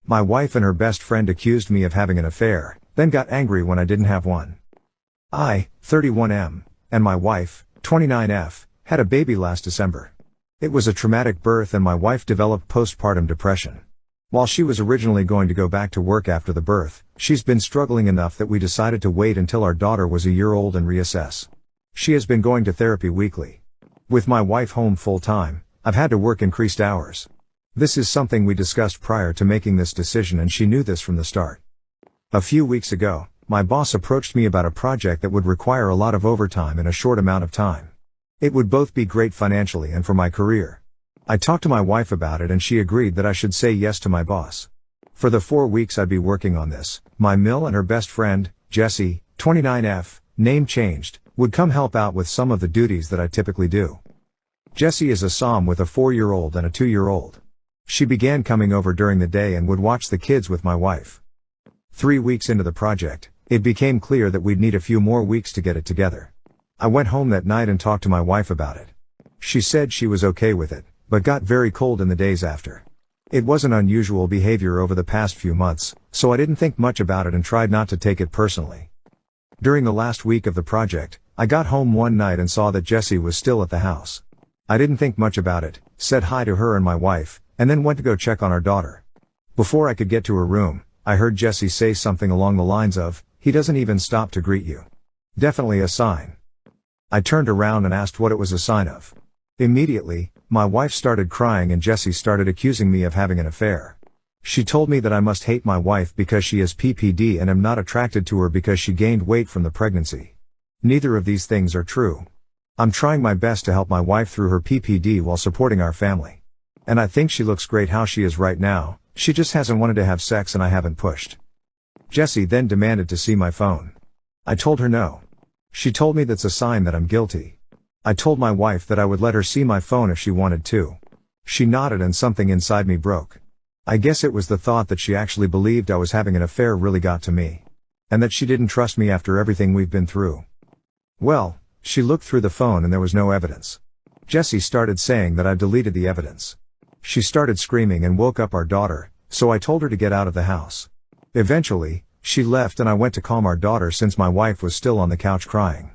My wife and her best friend accused me of having an affair, then got angry when I didn't have one. I, 31M, and my wife, 29F, had a baby last December. It was a traumatic birth and my wife developed postpartum depression. While she was originally going to go back to work after the birth, she's been struggling enough that we decided to wait until our daughter was a year old and reassess. She has been going to therapy weekly. With my wife home full-time, I've had to work increased hours. This is something we discussed prior to making this decision and she knew this from the start. A few weeks ago, my boss approached me about a project that would require a lot of overtime in a short amount of time. It would both be great financially and for my career. I talked to my wife about it and she agreed that I should say yes to my boss. For the 4 weeks I'd be working on this, my mill and her best friend, Jessie, 29F, name changed, would come help out with some of the duties that I typically do. Jessie is a SOM with a 4-year-old and a 2-year-old. She began coming over during the day and would watch the kids with my wife. 3 weeks into the project, it became clear that we'd need a few more weeks to get it together. I went home that night and talked to my wife about it. She said she was okay with it, but got very cold in the days after. It wasn't unusual behavior over the past few months, so I didn't think much about it and tried not to take it personally. During the last week of the project, I got home one night and saw that Jessie was still at the house. I didn't think much about it, said hi to her and my wife, and then went to go check on our daughter. Before I could get to her room, I heard Jessie say something along the lines of, "He doesn't even stop to greet you." Definitely a sign. I turned around and asked what it was a sign of. Immediately, my wife started crying and Jessie started accusing me of having an affair. She told me that I must hate my wife because she has PPD and am not attracted to her because she gained weight from the pregnancy. Neither of these things are true. I'm trying my best to help my wife through her PPD while supporting our family. And I think she looks great how she is right now, she just hasn't wanted to have sex and I haven't pushed. Jessie then demanded to see my phone. I told her no. She told me that's a sign that I'm guilty. I told my wife that I would let her see my phone if she wanted to. She nodded and something inside me broke. I guess it was the thought that she actually believed I was having an affair really got to me. And that she didn't trust me after everything we've been through. Well, she looked through the phone and there was no evidence. Jessie started saying that I deleted the evidence. She started screaming and woke up our daughter, so I told her to get out of the house. Eventually, she left and I went to calm our daughter since my wife was still on the couch crying.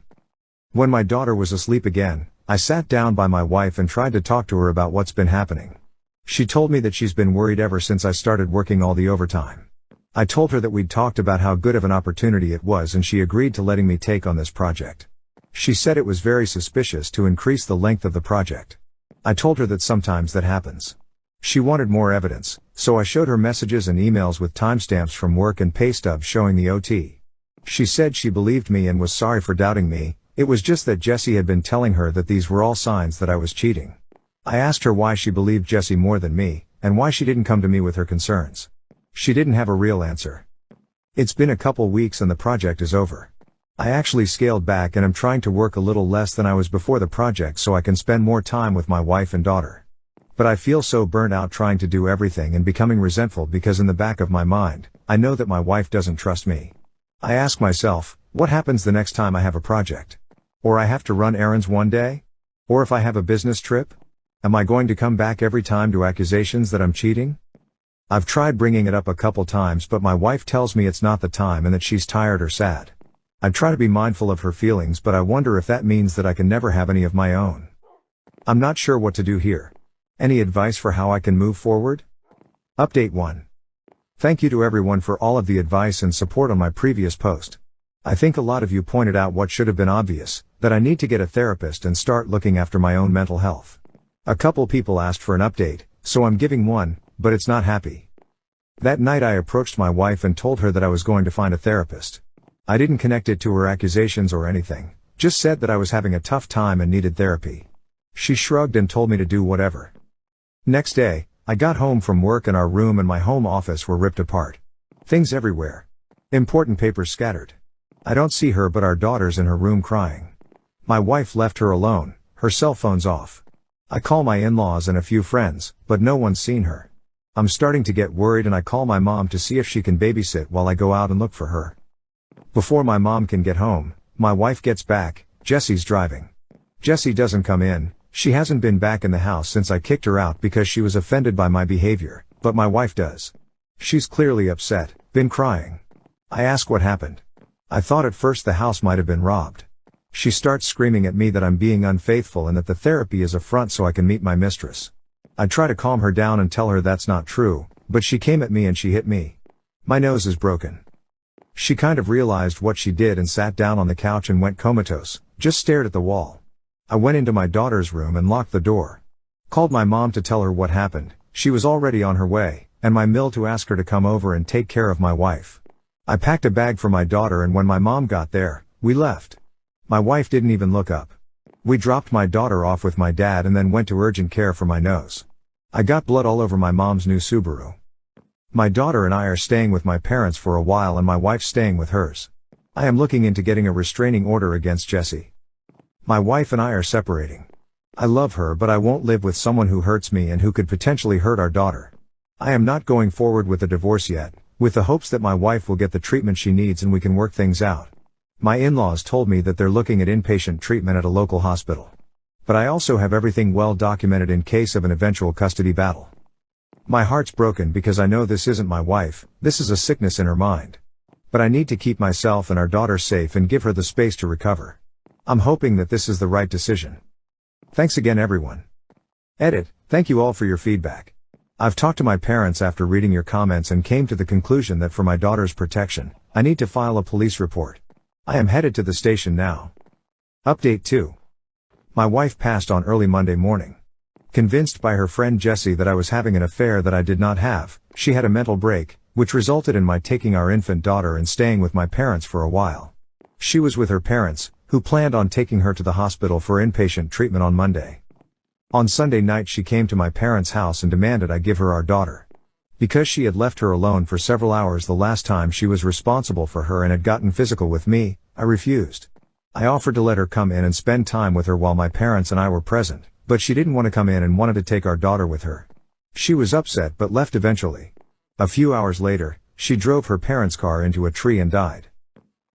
When my daughter was asleep again, I sat down by my wife and tried to talk to her about what's been happening. She told me that she's been worried ever since I started working all the overtime. I told her that we'd talked about how good of an opportunity it was and she agreed to letting me take on this project. She said it was very suspicious to increase the length of the project. I told her that sometimes that happens. She wanted more evidence, so I showed her messages and emails with timestamps from work and pay stubs showing the OT. She said she believed me and was sorry for doubting me, it was just that Jessie had been telling her that these were all signs that I was cheating. I asked her why she believed Jessie more than me, and why she didn't come to me with her concerns. She didn't have a real answer. It's been a couple weeks and the project is over. I actually scaled back and am trying to work a little less than I was before the project so I can spend more time with my wife and daughter. But I feel so burnt out trying to do everything and becoming resentful because in the back of my mind, I know that my wife doesn't trust me. I ask myself, what happens the next time I have a project? Or I have to run errands one day? Or if I have a business trip? Am I going to come back every time to accusations that I'm cheating? I've tried bringing it up a couple times but my wife tells me it's not the time and that she's tired or sad. I try to be mindful of her feelings but I wonder if that means that I can never have any of my own. I'm not sure what to do here. Any advice for how I can move forward? Update 1. Thank you to everyone for all of the advice and support on my previous post. I think a lot of you pointed out what should have been obvious, that I need to get a therapist and start looking after my own mental health. A couple people asked for an update, so I'm giving one, but it's not happy. That night I approached my wife and told her that I was going to find a therapist. I didn't connect it to her accusations or anything, just said that I was having a tough time and needed therapy. She shrugged and told me to do whatever. Next day, I got home from work and our room and my home office were ripped apart. Things everywhere. Important papers scattered. I don't see her but our daughter's in her room crying. My wife left her alone, her cell phone's off. I call my in-laws and a few friends, but no one's seen her. I'm starting to get worried and I call my mom to see if she can babysit while I go out and look for her. Before my mom can get home, my wife gets back, Jessie's driving. Jessie doesn't come in. She hasn't been back in the house since I kicked her out because she was offended by my behavior, but my wife does. She's clearly upset, been crying. I ask what happened. I thought at first the house might have been robbed. She starts screaming at me that I'm being unfaithful and that the therapy is a front so I can meet my mistress. I try to calm her down and tell her that's not true, but she came at me and she hit me. My nose is broken. She kind of realized what she did and sat down on the couch and went comatose, just stared at the wall. I went into my daughter's room and locked the door. Called my mom to tell her what happened. She was already on her way, and my mill to ask her to come over and take care of my wife. I packed a bag for my daughter and when my mom got there, we left. My wife didn't even look up. We dropped my daughter off with my dad and then went to urgent care for my nose. I got blood all over my mom's new Subaru. My daughter and I are staying with my parents for a while and my wife's staying with hers. I am looking into getting a restraining order against Jessie. My wife and I are separating. I love her but I won't live with someone who hurts me and who could potentially hurt our daughter. I am not going forward with the divorce yet, with the hopes that my wife will get the treatment she needs and we can work things out. My in-laws told me that they're looking at inpatient treatment at a local hospital. But I also have everything well documented in case of an eventual custody battle. My heart's broken because I know this isn't my wife, this is a sickness in her mind. But I need to keep myself and our daughter safe and give her the space to recover. I'm hoping that this is the right decision. Thanks again everyone. Edit, thank you all for your feedback. I've talked to my parents after reading your comments and came to the conclusion that for my daughter's protection, I need to file a police report. I am headed to the station now. Update 2. My wife passed on early Monday morning. Convinced by her friend Jessie that I was having an affair that I did not have, she had a mental break, which resulted in my taking our infant daughter and staying with my parents for a while. She was with her parents, who planned on taking her to the hospital for inpatient treatment on Monday. On Sunday night she came to my parents' house and demanded I give her our daughter. Because she had left her alone for several hours the last time she was responsible for her and had gotten physical with me, I refused. I offered to let her come in and spend time with her while my parents and I were present, but she didn't want to come in and wanted to take our daughter with her. She was upset but left eventually. A few hours later, she drove her parents' car into a tree and died.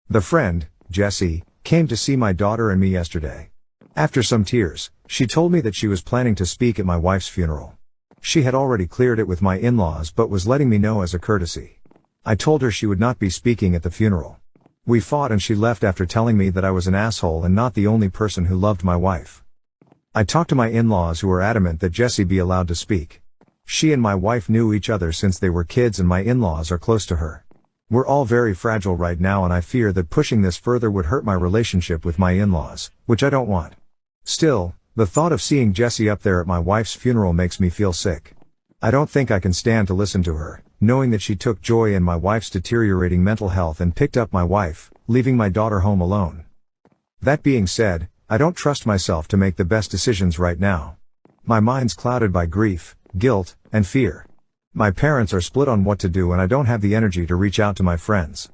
The friend, Jessie, came to see my daughter and me yesterday. After some tears, she told me that she was planning to speak at my wife's funeral. She had already cleared it with my in-laws but was letting me know as a courtesy. I told her she would not be speaking at the funeral. We fought and she left after telling me that I was an asshole and not the only person who loved my wife. I talked to my in-laws who were adamant that Jessie be allowed to speak. She and my wife knew each other since they were kids and my in-laws are close to her. We're all very fragile right now and I fear that pushing this further would hurt my relationship with my in-laws, which I don't want. Still, the thought of seeing Jessie up there at my wife's funeral makes me feel sick. I don't think I can stand to listen to her, knowing that she took joy in my wife's deteriorating mental health and picked up my wife, leaving my daughter home alone. That being said, I don't trust myself to make the best decisions right now. My mind's clouded by grief, guilt, and fear. My parents are split on what to do and I don't have the energy to reach out to my friends.